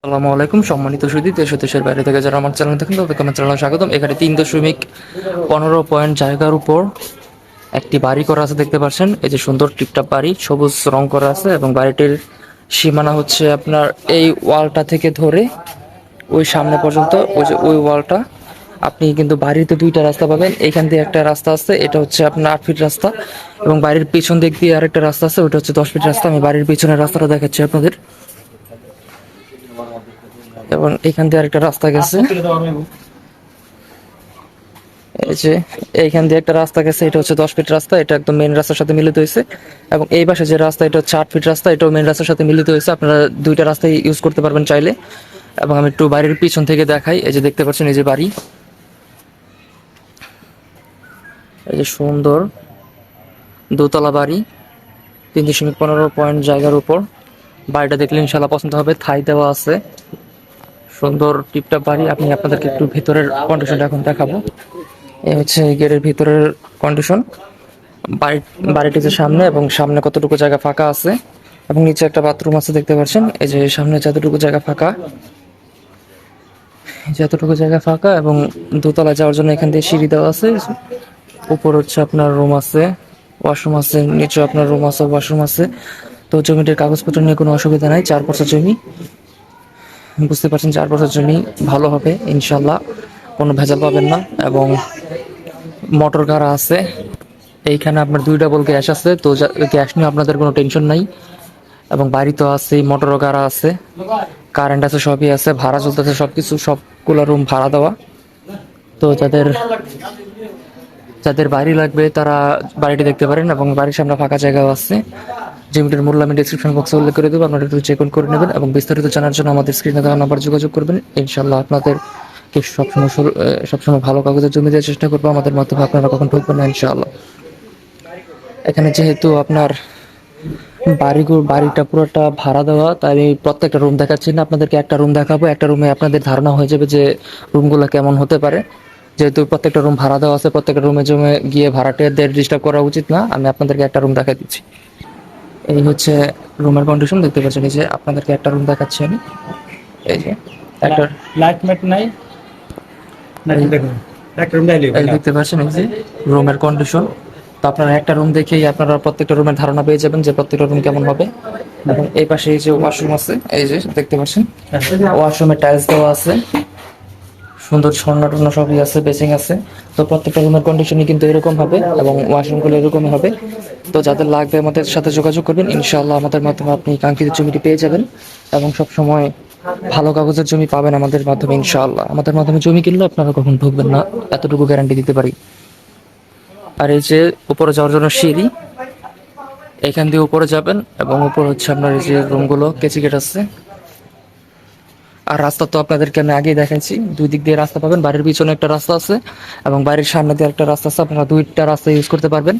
আসসালামু আলাইকুম সম্মানিত সুধী, দেশ ও দেশের বাইরে থেকে যারা আমার চ্যানেল দেখেন তাদেরকে আমার চ্যানেলে স্বাগতম। এখানে 3.15 জায়গার উপর একটি বাড়ি করা আছে, দেখতে পাচ্ছেন। এই যে সুন্দর টিপটপ বাড়ি, সবুজ রং করা আছে এবং বাড়িটির সীমানা হচ্ছে আপনার এই ওয়ালটা থেকে ধরে ওই সামনে পর্যন্ত, ওই যে ওই ওয়ালটা। আপনি কিন্তু বাড়িতে দুইটা রাস্তা পাবেন। এইখান দিয়ে একটা রাস্তা আছে, এটা হচ্ছে আপনার 8 ফিট রাস্তা, এবং বাড়ির পিছন দিক দিয়ে আরেকটা রাস্তা আছে, ওটা হচ্ছে 10 ফিট রাস্তা। আমি বাড়ির পিছনের রাস্তাটা দেখাচ্ছি আপনাদের। এবং এখান দিয়ে আরেকটা রাস্তা গেছে, এই যে এইখান দিয়ে একটা রাস্তা গেছে, এটা হচ্ছে 10 ফিট রাস্তা, এটা একদম মেইন রাস্তার সাথে মিলিত হয়েছে। এবং এই পাশে যে রাস্তা, এটা হচ্ছে 8 ফিট রাস্তা, এটাও মেইন রাস্তার সাথে মিলিত হয়েছে। আপনারা দুইটা রাস্তায় ইউজ করতে পারবেন চাইলে। এবং আমি একটু বাড়ির পিছন থেকে দেখাই। এই যে দেখতে পাচ্ছেন, এই যে বাড়ি, এই যে সুন্দর দোতলা বাড়ি, 3.15 জায়গার উপর। বাড়িটা দেখলে ইনশাল্লাহ পছন্দ হবে, থাই দেওয়া আছে, সুন্দর টিপটপ বাড়ি। আপনি আপনাদেরকে একটু ভিতরের কন্ডিশনটা এখন দেখাবো। এই হচ্ছে গেটের ভিতরের কন্ডিশন। বাড়ি বাড়িটি যে সামনে, এবং সামনে কতটুকু জায়গা ফাঁকা আছে, এবং নিচে একটা বাথরুম আছে, দেখতে পাচ্ছেন। এই যে সামনে যতটুকু জায়গা ফাঁকা, যতটুকু জায়গা ফাঁকা, এবং দোতলা যাওয়ার জন্য এখান দিয়ে সিঁড়ি দেওয়া আছে। উপর হচ্ছে আপনার রুম আছে, ওয়াশরুম আছে, নিচে আপনার রুম আছে, ওয়াশরুম আছে। তো জমিটির কাগজপত্র নিয়ে কোনো অসুবিধা নাই, 4 বছর জমি। বুঝতে পারছেন, 4 বছর জমি, ভালো হবে ইনশাল্লাহ, কোনো ভেজাল পাবেন না। এবং মোটর গাড়া আছে এইখানে, আপনার 2 ডাবল গ্যাস আছে, তো গ্যাস নিয়ে আপনাদের কোনো টেনশন নাই। এবং বাড়ি তো আছে, মোটরও গাড়া আছে, কারেন্ট আছে, সবই আছে, ভাড়া চলতেছে সবকিছু, সবগুলো রুম ভাড়া দেওয়া। তো যাদের যাদের বাড়ি লাগবে তারা বাড়িটি দেখতে পারেন, এবং বাড়ির সামনে ফাঁকা জায়গাও আছে। জমিটির মূল্য আমি ডিসক্রিপশন বক্সে উল্লেখ করে দেবো, আপনারা একটু চেক করে নেবেন। এবং বিস্তারিত জানার জন্য আমাদের স্ক্রিনে দেওয়া নাম্বার যোগাযোগ করবেন। ইনশাল্লাহ আপনাদেরকে সবসময় ভালো কাগজের জমি দেওয়ার চেষ্টা করবো। আমাদের মাধ্যমে আপনারা কখন ঠকবেন না ইনশাআল্লাহ। এখানে যেহেতু আপনার বাড়িটা পুরোটা ভাড়া দেওয়া, তাই আমি প্রত্যেকটা রুম দেখাচ্ছি না, আপনাদেরকে একটা রুম দেখাবো। একটা রুমে আপনাদের ধারণা হয়ে যাবে যে রুমগুলো কেমন হতে পারে। যেহেতু প্রত্যেকটা রুম ভাড়া দেওয়া আছে, প্রত্যেকটা রুমে জমে গিয়ে ভাড়াটিয়াদের ডিস্টার্ব করা উচিত না। আমি আপনাদেরকে একটা রুম দেখা দিচ্ছি। এই হচ্ছে রুমের কন্ডিশন, দেখতে পাচ্ছেন। এই যে আপনাদেরকে একটা রুম দেখাচ্ছি আমি। এই যে একটা লাইট ম্যাট নাই নাকি দেখুন একটা রুম ডাইলি এই দেখতে পাচ্ছেন, এই যে রুমের কন্ডিশন। তো আপনারা একটা রুম দেখেই আপনারা প্রত্যেকটা রুমের ধারণা পেয়ে যাবেন যে প্রত্যেকটা রুম কেমন হবে। এবং এই পাশে এই যে ওয়াশরুম আছে, এই যে দেখতে পাচ্ছেন, ওয়াশরুমে টাইলস দেওয়া আছে, সুন্দর ঝর্ণা টর্ণা সবই আছে, বেসিং আছে। তো প্রত্যেকটা রুমের কন্ডিশনই কিন্তু এরকম হবে, এবং ওয়াশরুমগুলো এরকমই হবে। তো যাদের লাগবে আমাদের সাথে যোগাযোগ করবেন, ইনশাআল্লাহ আমাদের মাধ্যমে আপনি কাঙ্ক্ষিত জমিটি পেয়ে যাবেন। এবং সব সময় ভালো কাগজের জমি পাবেন আমাদের মাধ্যমে ইনশাআল্লাহ। আমাদের মাধ্যমে জমি কিনলে আপনারা কখন ঠকবেন না, এতটুকু গ্যারান্টি দিতে পারি। আর এই যে উপরে যাওয়ার জন্য সিঁড়ি, এখান দিয়ে উপরে যাবেন, এবং উপর হচ্ছে আপনার এই যে রুমগুলো, কেচি গেট আছে। আর রাস্তা তো আপনাদেরকে আমি আগেই দেখাইছি, 2 দিক দিয়ে রাস্তা পাবেন। বাড়ির পিছনে একটা রাস্তা আছে, এবং বাড়ির সামনে দিয়ে একটা রাস্তা আছে। আপনারা 2টা রাস্তা ইউজ করতে পারবেন।